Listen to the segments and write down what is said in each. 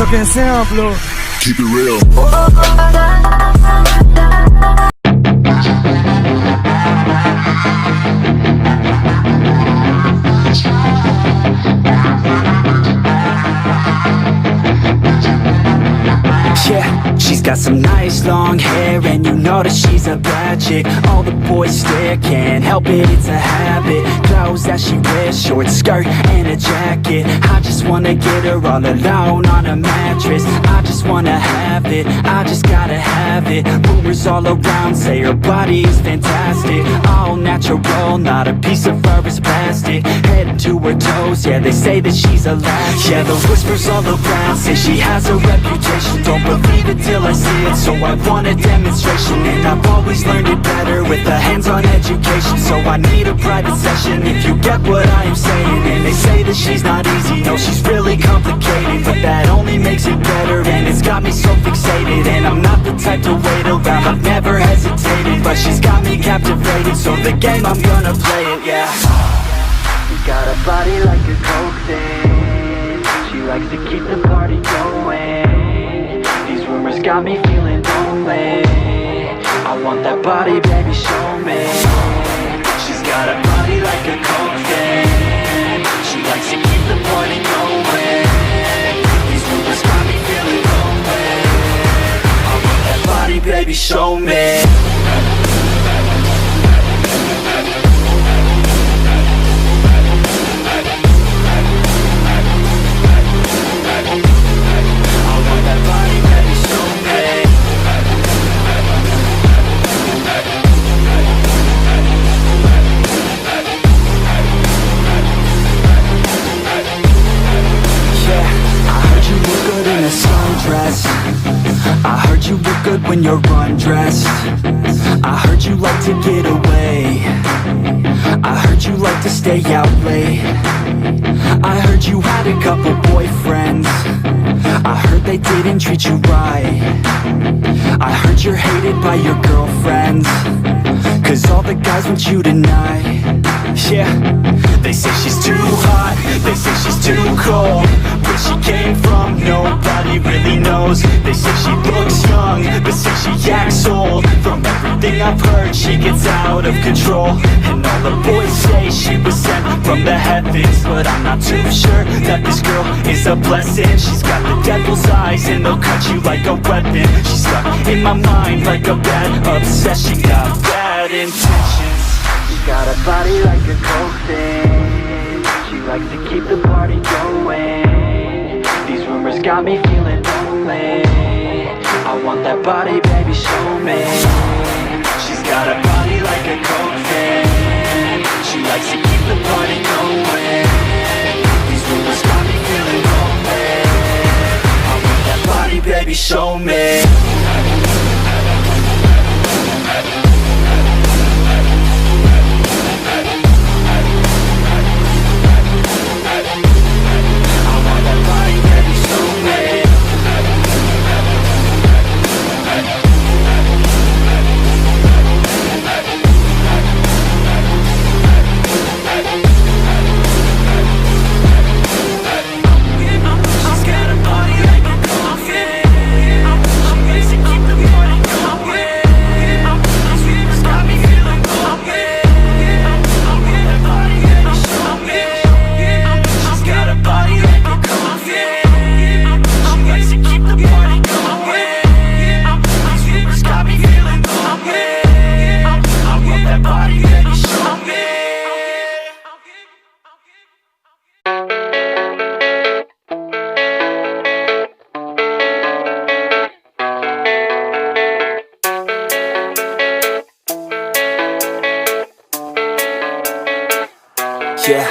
fucking simple. Keep it real. Yeah, she's got some nice long hair, and you know that she's a bad chick. All the boys stare, can't help it, it's a habit. Clothes that she wears, short skirt and a jacket. I just wanna get her all alone on a mattress. I just wanna have it, I just gotta have it. Rumors all around say her body is fantastic. All natural, not a piece of fur is plastic. Head to her toes, yeah, they say that she's a latch. Yeah, the whispers all around say she has a reputation. Don't believe it till I see it, so I want a demonstration. And I've always learned it better with a hands-on education. So I need a private session if you get what I am saying. And they say that she's not easy, no, she's really complicated, but that only makes it better, and it's got me so fixated. And I'm not the type to wait around, I've never hesitated, but she's got me captivated, so the game, I'm gonna play it, yeah. She got a body like a coke thing. She likes to keep the party going. These rumors got me feeling lonely. I want that body, baby, show me. She's got a body like a coke thing. She likes to keep the party going. These rumors got me feeling lonely. I want that body, baby, show me. I heard you look good when you're undressed. I heard you like to get away. I heard you like to stay out late. I heard you had a couple boyfriends. I heard they didn't treat you right. I heard you're hated by your girlfriends, 'cause all the guys want you tonight. Yeah, they say she's too hot, they say she's too cold. Where she came from, nobody really knows. They say she looks young, but say she acts old. From everything I've heard, she gets out of control. And all the boys say she was sent from the heavens, but I'm not too sure that this girl is a blessing. She's got the devil's eyes and they'll cut you like a weapon. She's stuck in my mind like a bad obsession. Got bad intentions. She got a body like a coke thing. She likes to keep the party going. These rumors got me feeling lonely. I want that body, baby, show me. She's got a body like a coke thing. She likes to keep the party going. These rumors got me feeling lonely. I want that body, baby, show me. Yeah,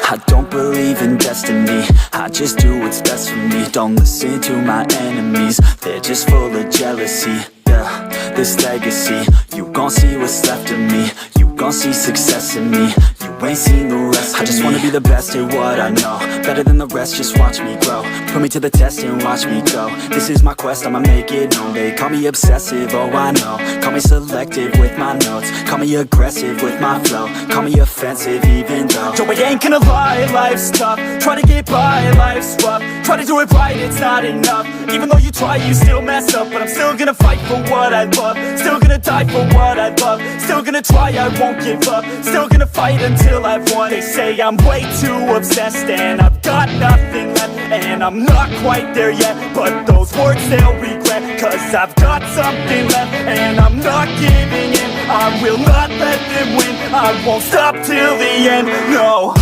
I don't believe in destiny, I just do what's best for me. Don't listen to my enemies, they're just full of jealousy. Yeah, this legacy, you gon' see what's left of me. You gon' see success in me, you ain't seen the rest of me. I just wanna be the best at what I know, better than the rest, just watch me grow. Put me to the test and watch me go. This is my quest, I'ma make it known. They call me obsessive, oh I know. Call me selective with my notes. Call me aggressive with my flow. Call me offensive even though Joe, I ain't gonna lie, life's tough. Try to get by, life's rough. Try to do it right, it's not enough. Even though you try, you still mess up. But I'm still gonna fight for what I love. Still gonna die for what I love. Still gonna try, I won't give up. Still gonna fight until I've won. They say I'm way too obsessed and I've got nothing left. And I'm not quite there yet, but those words they'll regret. Cause I've got something left and I'm not giving in. I will not let them win. I won't stop till the end, no.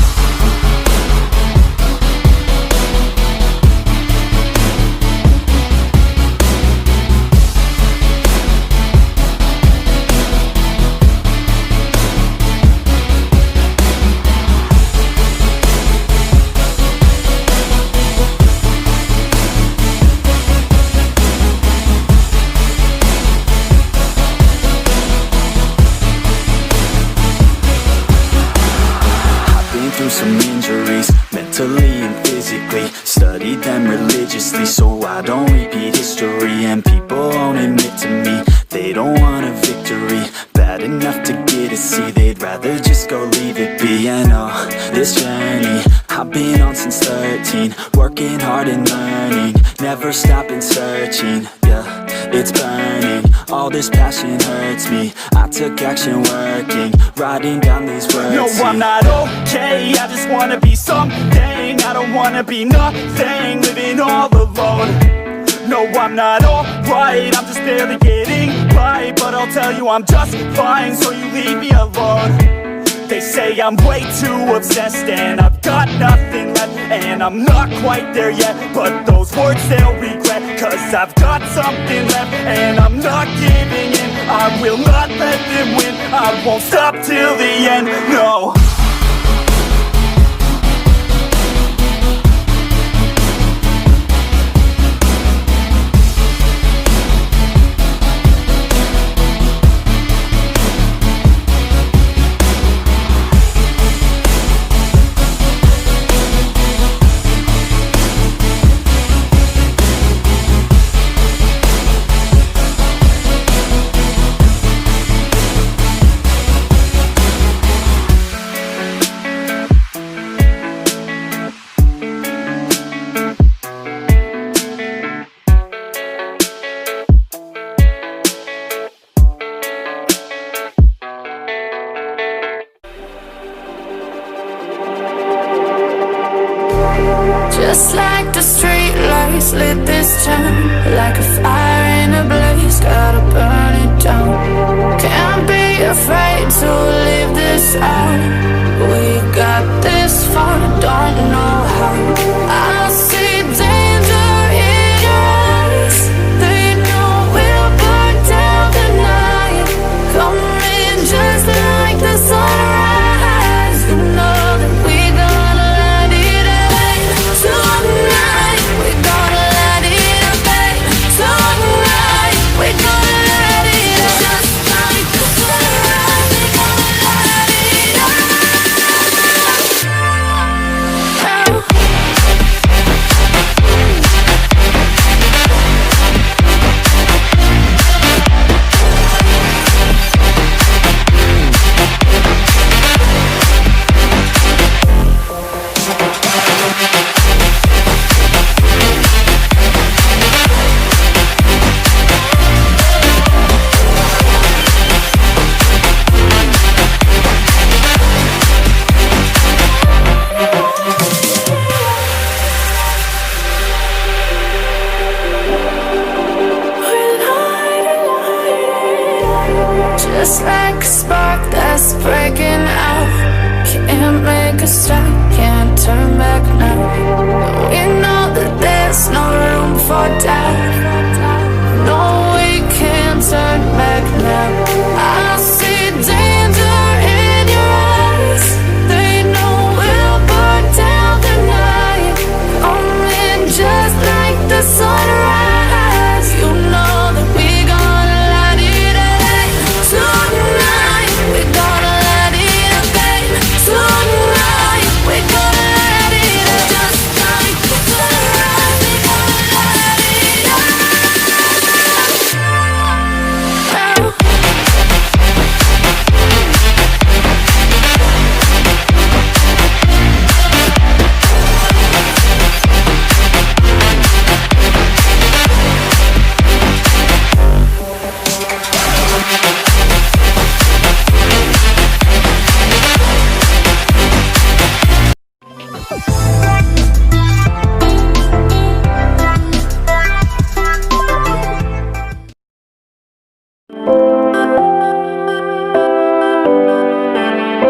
Through some injuries, mentally and physically. Studied them religiously so I don't repeat history. And people won't admit to me they don't want a victory. Bad enough to get a C, they'd rather just go leave it be. And oh, this journey I've been on since 13. Working hard and learning, never stopping searching. Yeah, it's burning, all this passion hurts me. I took action working, writing down these words. No, I'm not okay, I just wanna be something. I don't wanna be nothing, living all alone. No, I'm not alright, I'm just barely getting by. But I'll tell you I'm just fine, so you leave me alone. They say I'm way too obsessed and I've got nothing left. And I'm not quite there yet, but those words they'll regret. Cause I've got something left and I'm not giving in. I will not let them win. I won't stop till the end, no. Just like the street lights lit this town, like a fire in a blaze, gotta burn it down. Can't be afraid to leave this out.